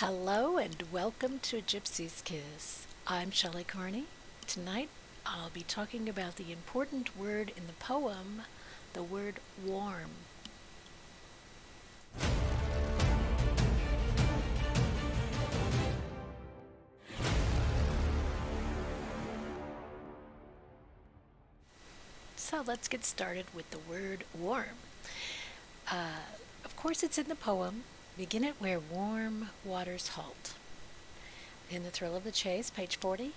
Hello and welcome to Gypsy Kiss. I'm Shelley Carney. Tonight I'll be talking about the important word in the poem, the word warm. So let's get started with the word warm. Of course, it's in the poem. Begin it where warm waters halt. In the thrill of the chase, page 40.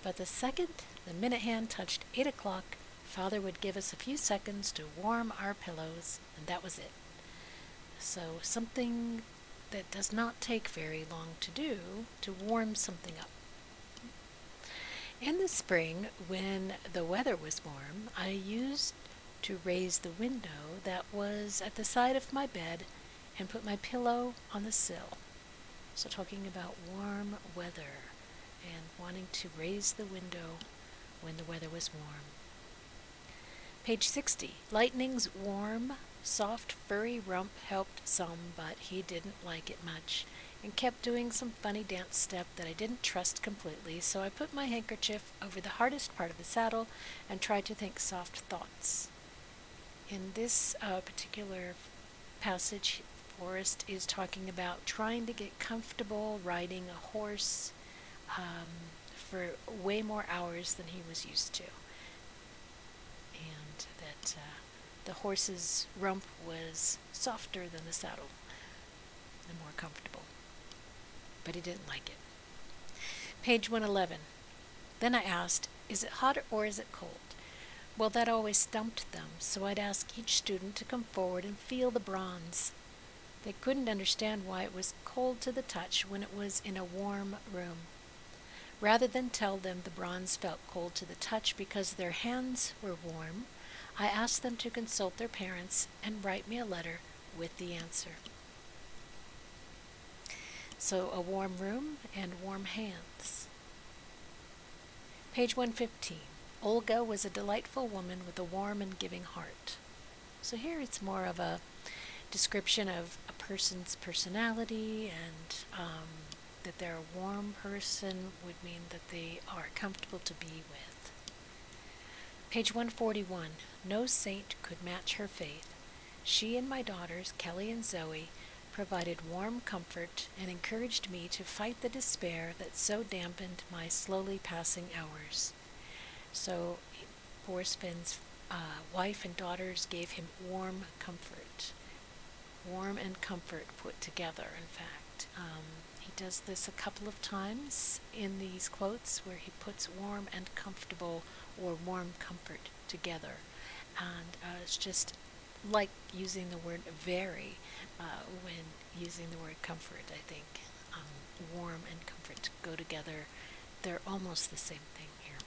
But the second the minute hand touched 8 o'clock, Father would give us a few seconds to warm our pillows, and that was it. So something that does not take very long to do to warm something up. In the spring, when the weather was warm, I used to raise the window that was at the side of my bed and put my pillow on the sill. So talking about warm weather and wanting to raise the window when the weather was warm. Page 60. Lightning's warm, soft, furry rump helped some, but he didn't like it much and kept doing some funny dance step that I didn't trust completely, so I put my handkerchief over the hardest part of the saddle and tried to think soft thoughts. In this particular passage, Forrest is talking about trying to get comfortable riding a horse for way more hours than he was used to. And that the horse's rump was softer than the saddle and more comfortable. But he didn't like it. Page 111. Then I asked, is it hot or is it cold? Well, that always stumped them, so I'd ask each student to come forward and feel the bronze. They couldn't understand why it was cold to the touch when it was in a warm room. Rather than tell them the bronze felt cold to the touch because their hands were warm, I asked them to consult their parents and write me a letter with the answer. So a warm room and warm hands. Page 115. Olga was a delightful woman with a warm and giving heart. So here it's more of a description of a person's personality, and that they're a warm person would mean that they are comfortable to be with. Page 141. No saint could match her faith. She and my daughters, Kelly and Zoe, provided warm comfort and encouraged me to fight the despair that so dampened my slowly passing hours. So Forrest Fenn's wife and daughters gave him warm comfort. Warm and comfort put together, in fact. He does this a couple of times in these quotes where he puts warm and comfortable or warm comfort together. And it's just like using the word very when using the word comfort, I think. Warm and comfort go together. They're almost the same thing here.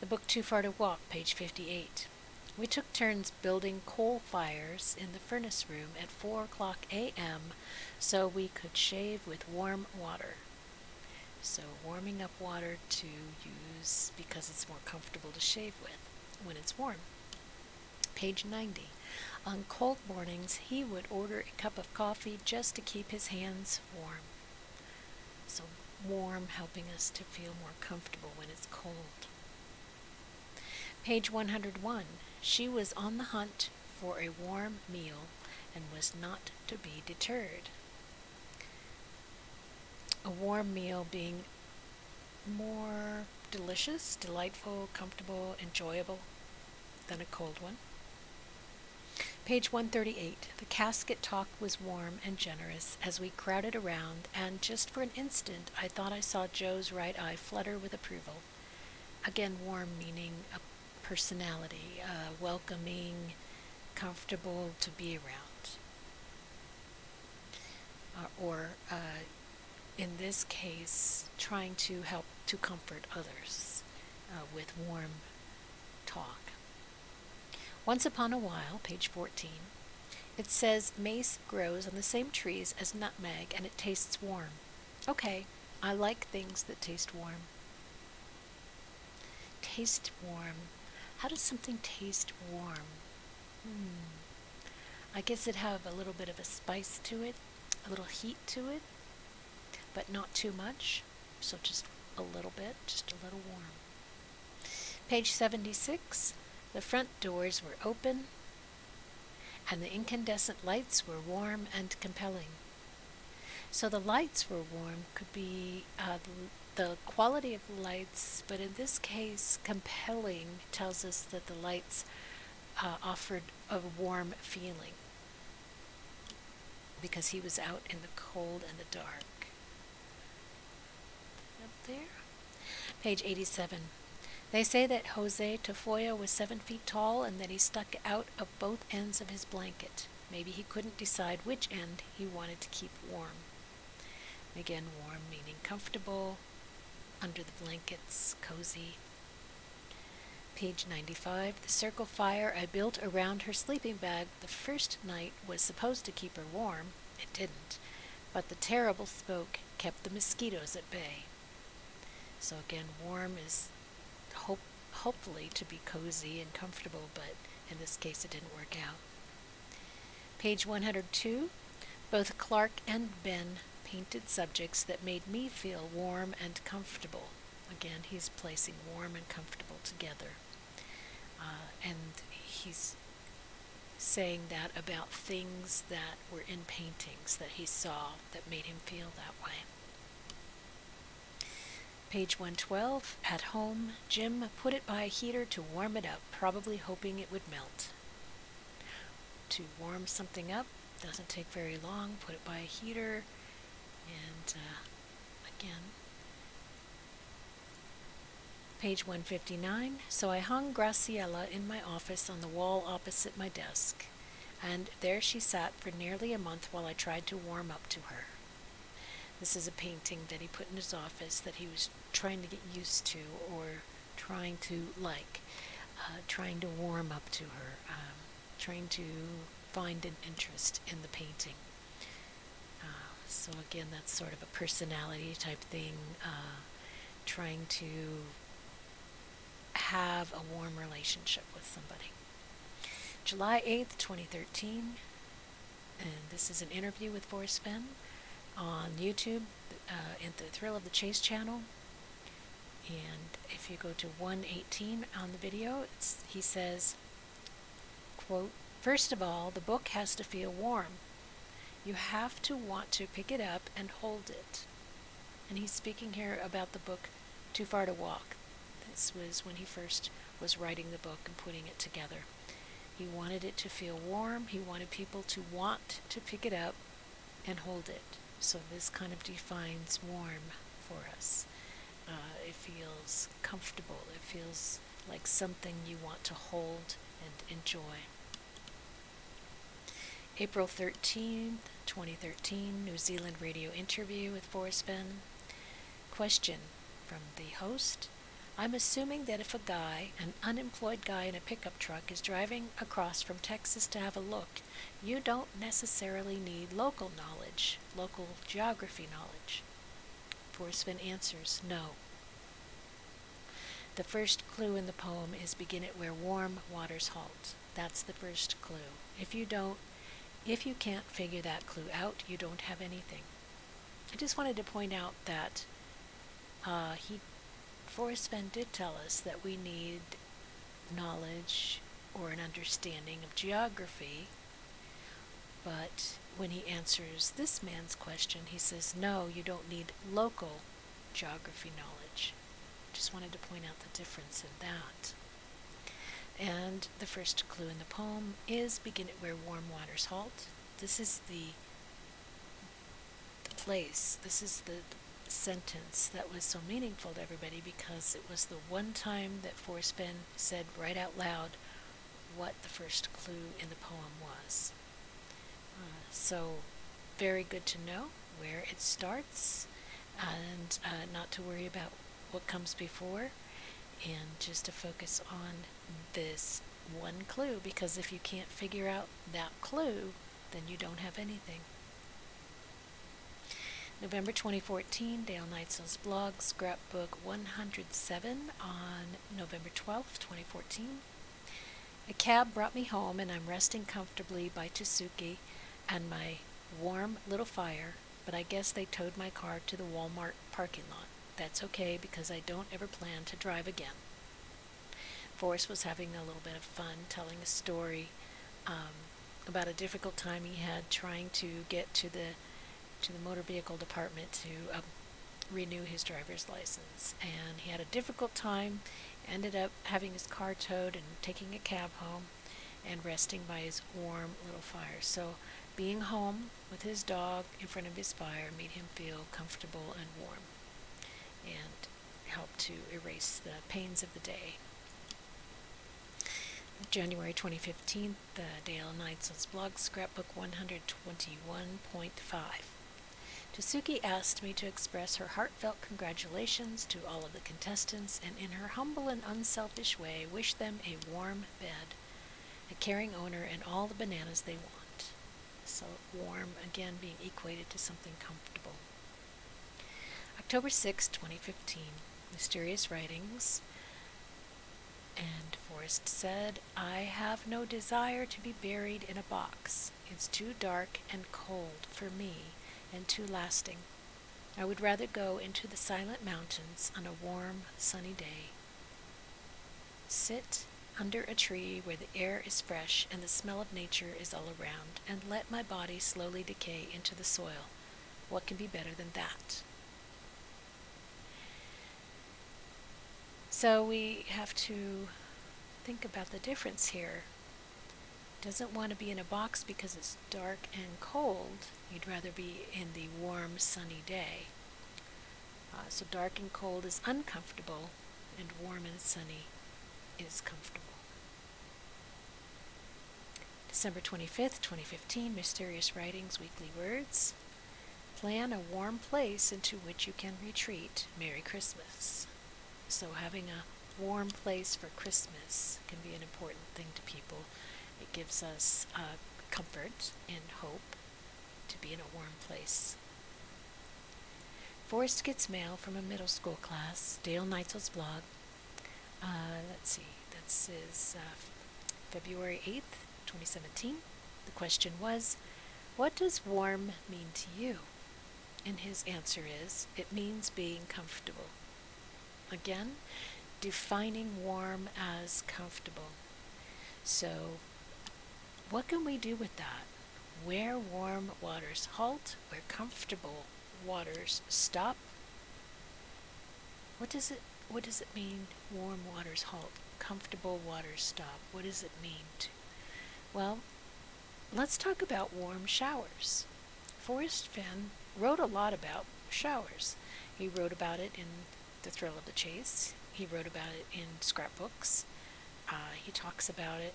The book Too Far to Walk, page 58. We took turns building coal fires in the furnace room at 4 o'clock a.m. so we could shave with warm water. So warming up water to use because it's more comfortable to shave with when it's warm. Page 90. On cold mornings, he would order a cup of coffee just to keep his hands warm. So warm helping us to feel more comfortable when it's cold. Page 101. She was on the hunt for a warm meal and was not to be deterred. A warm meal being more delicious, delightful, comfortable, enjoyable than a cold one. Page 138. The casket talk was warm and generous as we crowded around, and just for an instant I thought I saw Joe's right eye flutter with approval. Again, warm meaning a personality, welcoming, comfortable to be around. Or in this case, trying to help to comfort others with warm talk. Once upon a while, page 14, it says mace grows on the same trees as nutmeg and it tastes warm. Okay, I like things that taste warm. Taste warm. How does something taste warm? I guess it'd have a little bit of a spice to it, a little heat to it. but not too much. So just a little bit, just a little warm. Page 76. The front doors were open, and the incandescent lights were warm and compelling. So the lights were warm, could be the quality of the lights, but in this case, compelling tells us that the lights offered a warm feeling because he was out in the cold and the dark. Up there. Page 87. They say that Jose Tafoya was 7 feet tall and that he stuck out of both ends of his blanket. Maybe he couldn't decide which end he wanted to keep warm. Again, warm meaning comfortable, under the blankets, cozy. Page 95. The circle fire I built around her sleeping bag the first night was supposed to keep her warm. It didn't, but the terrible smoke kept the mosquitoes at bay. So again, warm is hopefully to be cozy and comfortable, but in this case it didn't work out. Page 102. Both Clark and Ben painted subjects that made me feel warm and comfortable. Again, he's placing warm and comfortable together. And he's saying that about things that were in paintings that he saw that made him feel that way. Page 112. At home, Jim put it by a heater to warm it up, probably hoping it would melt. To warm something up doesn't take very long. Put it by a heater, and again. Page 159. So I hung Graciela in my office on the wall opposite my desk, and there she sat for nearly a month while I tried to warm up to her. This is a painting that he put in his office that he was trying to get used to, or trying to like, trying to warm up to her, trying to find an interest in the painting. So again, that's sort of a personality type thing, trying to have a warm relationship with somebody. July 8th, 2013, and this is an interview with Forrest Fenn on YouTube, in the Thrill of the Chase channel. And if you go to 118 on the video, he says, quote, "First of all, the book has to feel warm. You have to want to pick it up and hold it." And he's speaking here about the book Too Far to Walk. This was when he first was writing the book and putting it together. He wanted it to feel warm. He wanted people to want to pick it up and hold it. So this kind of defines warm for us. It feels comfortable. It feels like something you want to hold and enjoy. April 13th, 2013, New Zealand radio interview with Forrest Fenn. Question from the host. I'm assuming that if a guy, an unemployed guy in a pickup truck, is driving across from Texas to have a look, you don't necessarily need local knowledge, local geography knowledge. Forrest Fenn answers, no. The first clue in the poem is begin it where warm waters halt. That's the first clue. If you can't figure that clue out, you don't have anything. I just wanted to point out that Forrest Fenn did tell us that we need knowledge or an understanding of geography, but when he answers this man's question, he says, no, you don't need local geography knowledge. Just wanted to point out the difference in that. And the first clue in the poem is begin it where warm waters halt. This is the place, this is the sentence that was so meaningful to everybody because it was the one time that Forrest Fenn said right out loud what the first clue in the poem was. So very good to know where it starts and not to worry about what comes before, and just to focus on this one clue, because if you can't figure out that clue, then you don't have anything. November 2014, Dale Neitzel's blog, Scrapbook 107 on November 12th, 2014. A cab brought me home and I'm resting comfortably by Tsuki and my warm little fire but I guess they towed my car to the Walmart parking lot. That's okay because I don't ever plan to drive again. Forrest was having a little bit of fun telling a story about a difficult time he had trying to get to the motor vehicle department to renew his driver's license. And he had a difficult time, ended up having his car towed and taking a cab home and resting by his warm little fire. So being home with his dog in front of his fire made him feel comfortable and warm and helped to erase the pains of the day. January 2015, the Dale Knight's blog scrapbook 121.5. Tasuki asked me to express her heartfelt congratulations to all of the contestants and in her humble and unselfish way wish them a warm bed, a caring owner, and all the bananas they want. So warm, again, being equated to something comfortable. October 6, 2015, Mysterious Writings. And Forrest said, I have no desire to be buried in a box. It's too dark and cold for me and too lasting. I would rather go into the silent mountains on a warm, sunny day. Sit under a tree where the air is fresh and the smell of nature is all around, and let my body slowly decay into the soil. What can be better than that? So we have to think about the difference here. Doesn't want to be in a box because it's dark and cold. You'd rather be in the warm, sunny day. So dark and cold is uncomfortable, and warm and sunny is comfortable. December 25th, 2015, Mysterious Writings, Weekly Words. Plan a warm place into which you can retreat. Merry Christmas. So having a warm place for Christmas can be an important thing to people. It gives us comfort and hope to be in a warm place. Forrest gets mail from a middle school class. Dale Knight's blog. Let's see. This is February 8th, 2017. The question was, what does warm mean to you? And his answer is, it means being comfortable. Again, defining warm as comfortable. So, what can we do with that? Where warm waters halt, where comfortable waters stop. What does it mean, warm waters halt, comfortable waters stop? What does it mean? Well, let's talk about warm showers. Forrest Fenn wrote a lot about showers. He wrote about it in The Thrill of the Chase. He wrote about it in scrapbooks. He talks about it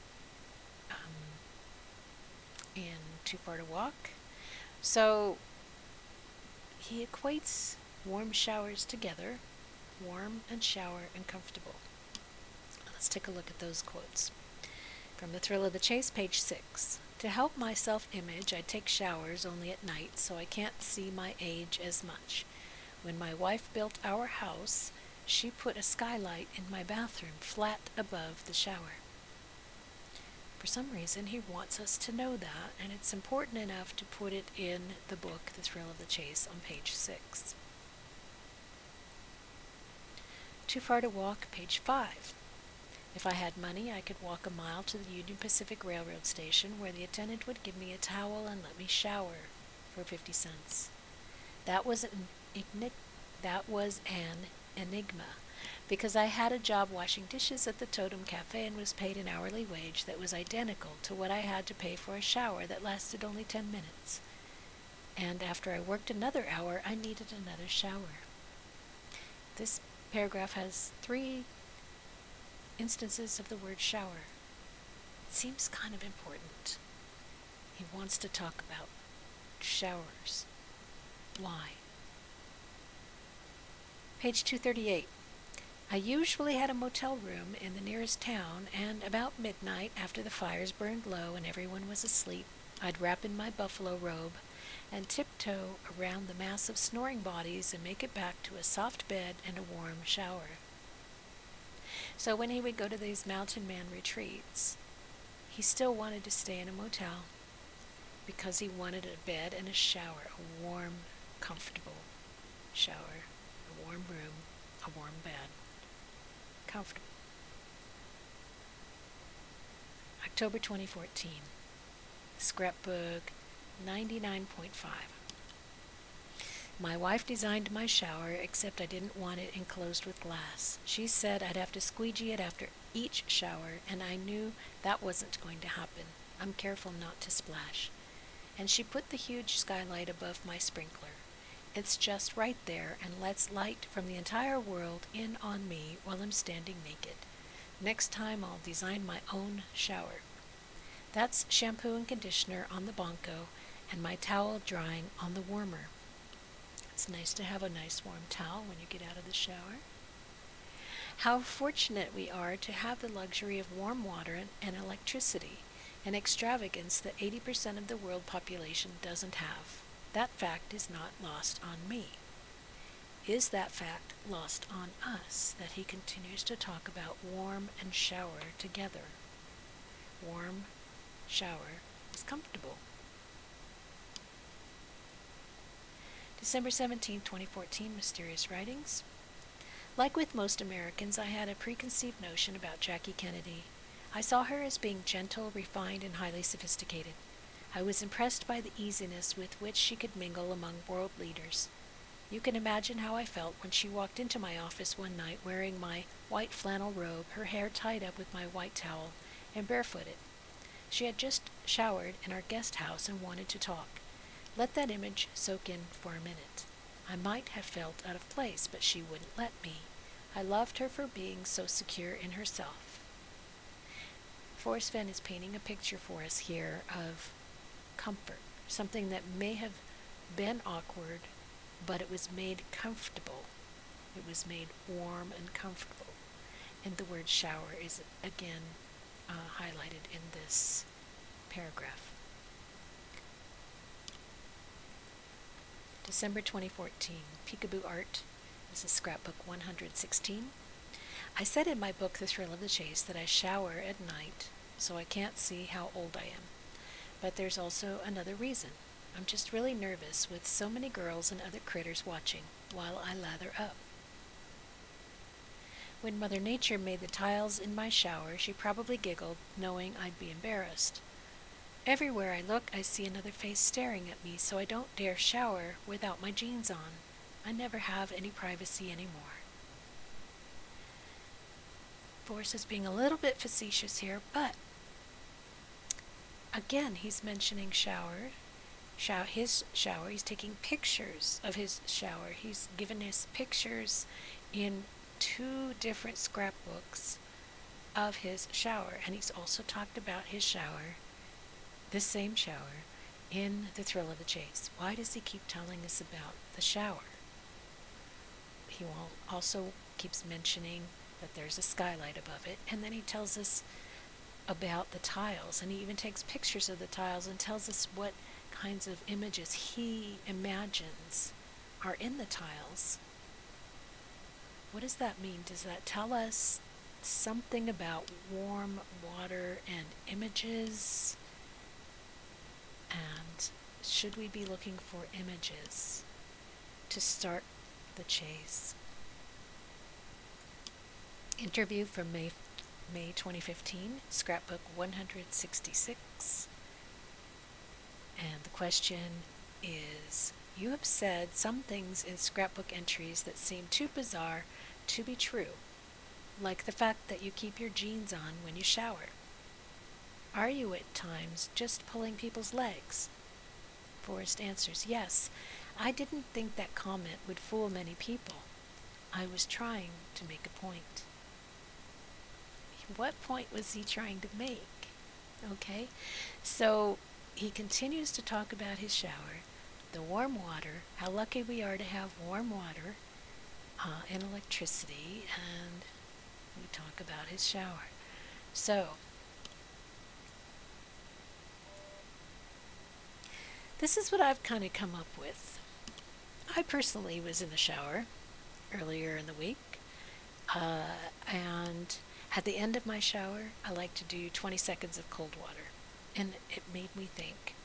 in Too Far to Walk. So he equates warm showers together, warm and shower and comfortable. Let's take a look at those quotes. From The Thrill of the Chase, page 6. To help my self-image, I take showers only at night so I can't see my age as much. When my wife built our house, she put a skylight in my bathroom flat above the shower. For some reason, he wants us to know that, and it's important enough to put it in the book, The Thrill of the Chase, on page 6. Too Far to Walk, page 5. If I had money, I could walk a mile to the Union Pacific Railroad station where the attendant would give me a towel and let me shower for 50 cents. That was an enigma, because I had a job washing dishes at the Totem Cafe and was paid an hourly wage that was identical to what I had to pay for a shower that lasted only 10 minutes. And after I worked another hour, I needed another shower. This paragraph has 3 instances of the word shower. It seems kind of important. He wants to talk about showers. Why? Page 238. I usually had a motel room in the nearest town, and about midnight, after the fires burned low and everyone was asleep, I'd wrap in my buffalo robe and tiptoe around the mass of snoring bodies and make it back to a soft bed and a warm shower. So when he would go to these mountain man retreats, he still wanted to stay in a motel because he wanted a bed and a shower, a warm comfortable shower, a warm room, a warm bed. Comfortable. October 2014. Scrapbook 99.5. My wife designed my shower, except I didn't want it enclosed with glass. She said I'd have to squeegee it after each shower, and I knew that wasn't going to happen. I'm careful not to splash. And she put the huge skylight above my sprinkler. It's just right there and lets light from the entire world in on me while I'm standing naked. Next time I'll design my own shower. That's shampoo and conditioner on the Bonko and my towel drying on the warmer. It's nice to have a nice warm towel when you get out of the shower. How fortunate we are to have the luxury of warm water and electricity, an extravagance that 80% of the world population doesn't have. That fact is not lost on me. Is that fact lost on us, that he continues to talk about warm and shower together? Warm shower is comfortable. December 17, 2014, Mysterious Writings. Like with most Americans, I had a preconceived notion about Jackie Kennedy. I saw her as being gentle, refined, and highly sophisticated. I was impressed by the easiness with which she could mingle among world leaders. You can imagine how I felt when she walked into my office one night wearing my white flannel robe, her hair tied up with my white towel, and barefooted. She had just showered in our guest house and wanted to talk. Let that image soak in for a minute. I might have felt out of place, but she wouldn't let me. I loved her for being so secure in herself. Forrest Fenn is painting a picture for us here of comfort, something that may have been awkward, but it was made comfortable. It was made warm and comfortable. And the word shower is again highlighted in this paragraph. December 2014, Peekaboo Art. This is scrapbook 116. I said in my book, The Thrill of the Chase, that I shower at night, so I can't see how old I am. But there's also another reason. I'm just really nervous with so many girls and other critters watching while I lather up. When Mother Nature made the tiles in my shower, she probably giggled, knowing I'd be embarrassed. Everywhere I look, I see another face staring at me, so I don't dare shower without my jeans on. I never have any privacy anymore. Forrest is being a little bit facetious here, but again, he's mentioning his shower. He's taking pictures of his shower. He's given us pictures in 2 different scrapbooks of his shower, and he's also talked about his shower, this same shower, in The Thrill of the Chase. Why does he keep telling us about the shower? He also keeps mentioning that there's a skylight above it, and then he tells us about the tiles, and he even takes pictures of the tiles and tells us what kinds of images he imagines are in the tiles. What does that mean? Does that tell us something about warm water and images? And should we be looking for images to start the chase? Interview from May 2015, scrapbook 166. And the question is, you have said some things in scrapbook entries that seem too bizarre to be true, like the fact that you keep your jeans on when you shower. Are you at times just pulling people's legs? Forrest answers, yes. I didn't think that comment would fool many people. I was trying to make a point. What point was he trying to make? Okay, so he continues to talk about his shower, the warm water, how lucky we are to have warm water and electricity, and we talk about his shower. So, this is what I've kind of come up with. I personally was in the shower earlier in the week, and at the end of my shower, I like to do 20 seconds of cold water. And it made me think,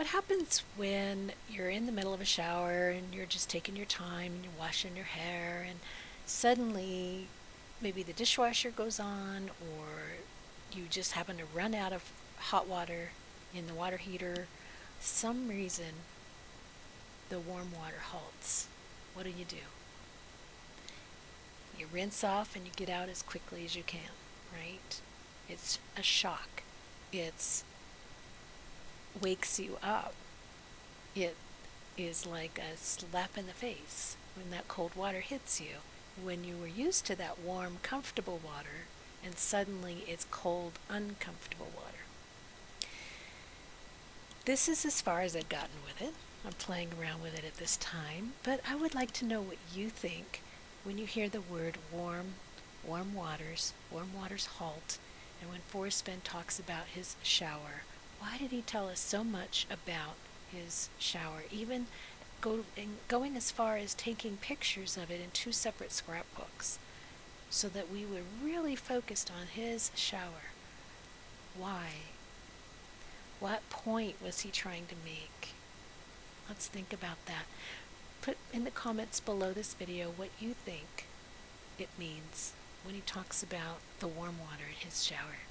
What happens when you're in the middle of a shower and you're just taking your time and you're washing your hair and suddenly maybe the dishwasher goes on or you just happen to run out of hot water in the water heater, some reason the warm water halts. What do? You rinse off and you get out as quickly as you can, right? It's a shock. It wakes you up. It is like a slap in the face when that cold water hits you. When you were used to that warm, comfortable water, and suddenly it's cold, uncomfortable water. This is as far as I've gotten with it. I'm playing around with it at this time, but I would like to know what you think when you hear the word warm, warm waters halt, and when Forrest Fenn talks about his shower. Why did he tell us so much about his shower, even going as far as taking pictures of it in 2 separate scrapbooks so that we were really focused on his shower? Why? What point was he trying to make? Let's think about that. Put in the comments below this video what you think it means when he talks about the warm water in his shower.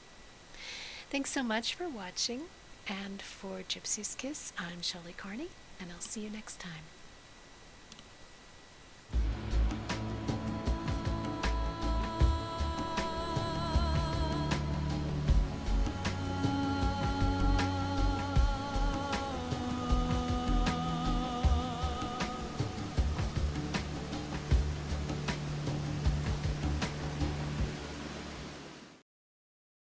Thanks so much for watching, and for Gypsy Kiss, I'm Shelley Carney, and I'll see you next time.